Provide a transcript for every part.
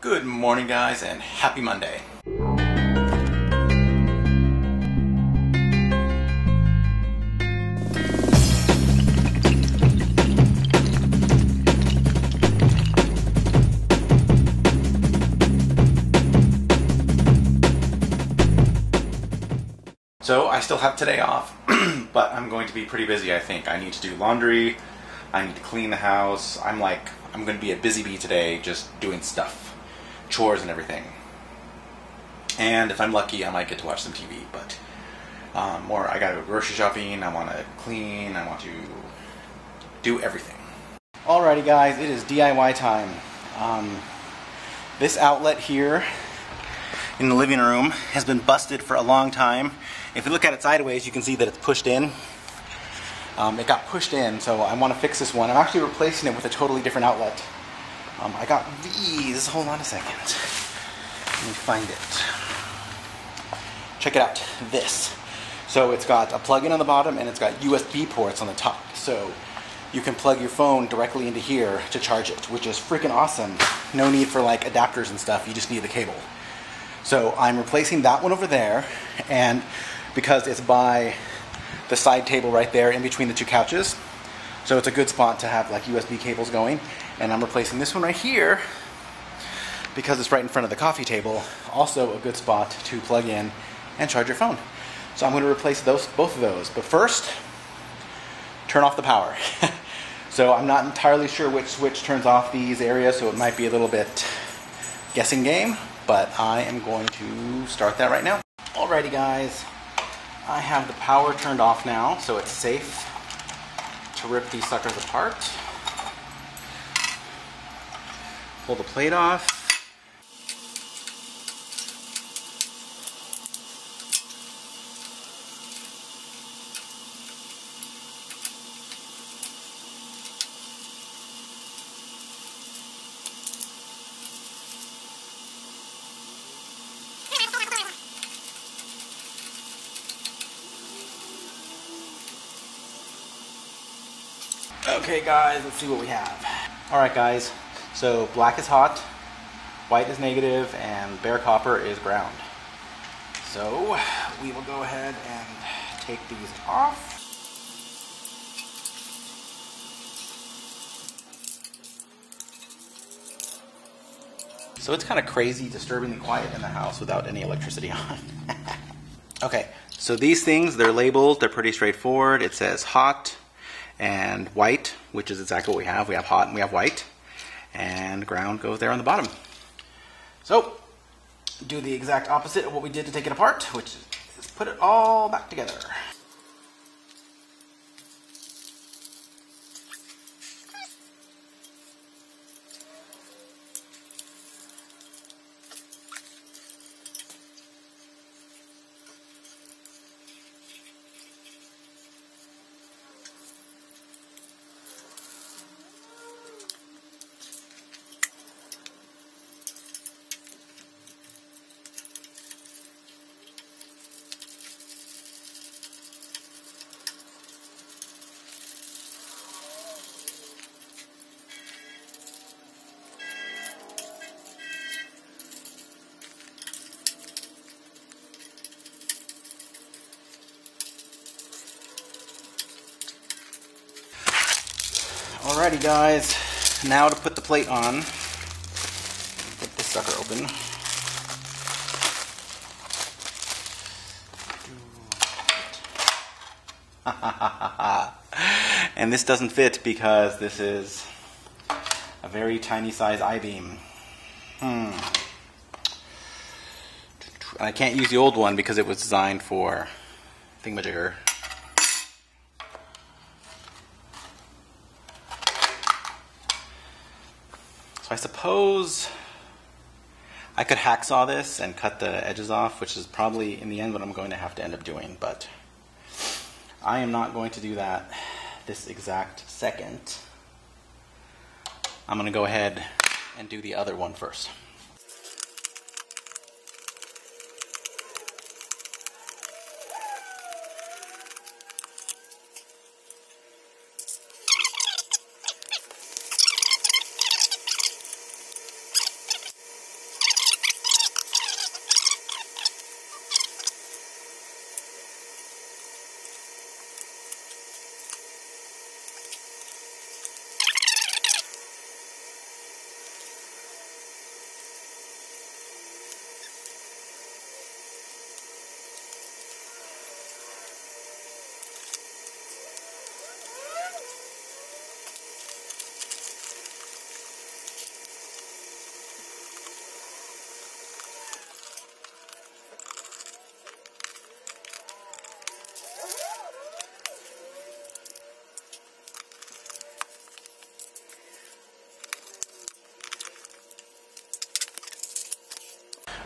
Good morning, guys, and happy Monday. So I still have today off, but I'm going to be pretty busy, I think. I need to do laundry, I need to clean the house. I'm going to be a busy bee today, just doing stuff. Chores and everything. And if I'm lucky, I might get to watch some TV, but I gotta go grocery shopping, I want to clean, I want to do everything. Alrighty guys, it is DIY time. This outlet here in the living room has been busted for a long time. If you look at it sideways, you can see that it's pushed in. It got pushed in, so I want to fix this one. I'm actually replacing it with a totally different outlet. I got these. Hold on a second. Let me find it. Check it out. This. So it's got a plug-in on the bottom and it's got USB ports on the top. So you can plug your phone directly into here to charge it, which is freaking awesome. No need for like adapters and stuff. You just need the cable. So I'm replacing that one over there, and because it's by the side table right there in between the two couches, so it's a good spot to have like USB cables going. And I'm replacing this one right here because it's right in front of the coffee table. Also a good spot to plug in and charge your phone. So I'm going to replace both of those. But first, turn off the power. So I'm not entirely sure which switch turns off these areas, so it might be a little bit guessing game, but I am going to start that right now. Alrighty guys, I have the power turned off now, so it's safe to rip these suckers apart. Pull the plate off. Okay guys, let's see what we have. Alright guys, so black is hot, white is negative, and bare copper is ground. So we will go ahead and take these off. So it's kind of crazy, disturbingly quiet in the house without any electricity on. Okay, so these things, they're labeled, they're pretty straightforward. It says hot and white, which is exactly what we have. We have hot and we have white, and ground goes there on the bottom. So do the exact opposite of what we did to take it apart, which is put it all back together. Alrighty guys, now to put the plate on. Get this sucker open. And this doesn't fit because this is a very tiny size I-beam. I can't use the old one because it was designed for thingamajigger. So I suppose I could hacksaw this and cut the edges off, which is probably in the end what I'm going to have to end up doing, but I am not going to do that this exact second. I'm going to go ahead and do the other one first.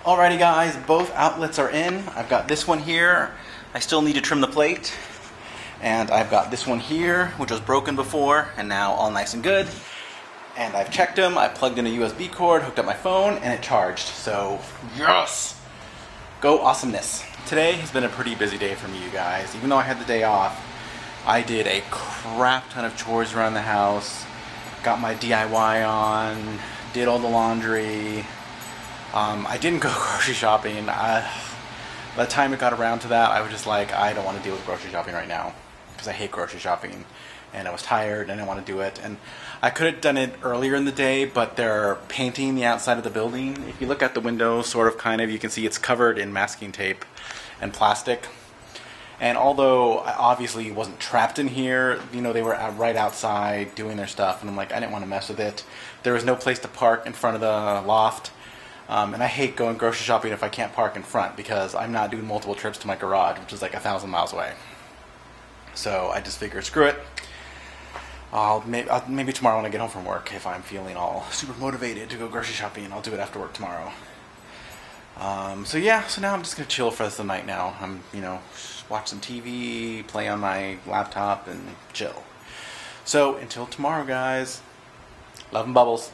Alrighty guys, both outlets are in. I've got this one here. I still need to trim the plate. And I've got this one here, which was broken before, and now all nice and good. And I've checked them, I plugged in a USB cord, hooked up my phone, and it charged. So, yes! Go awesomeness. Today has been a pretty busy day for me, you guys. Even though I had the day off, I did a crap ton of chores around the house, got my DIY on, did all the laundry. I didn't go grocery shopping. By the time it got around to that, I was just like, I don't want to deal with grocery shopping right now, because I hate grocery shopping, and I was tired and I didn't want to do it. And I could have done it earlier in the day, but they're painting the outside of the building. If you look at the window, sort of, kind of, you can see it's covered in masking tape and plastic. And although I obviously wasn't trapped in here, you know, they were right outside doing their stuff, and I'm like, I didn't want to mess with it. There was no place to park in front of the loft. And I hate going grocery shopping if I can't park in front, because I'm not doing multiple trips to my garage, which is like 1,000 miles away. So I just figured, screw it. Maybe tomorrow when I get home from work, if I'm feeling all super motivated to go grocery shopping, I'll do it after work tomorrow. So yeah, so now I'm just going to chill for the rest of the night now. I'm, watch some TV, play on my laptop, and chill. So until tomorrow, guys. Love and bubbles.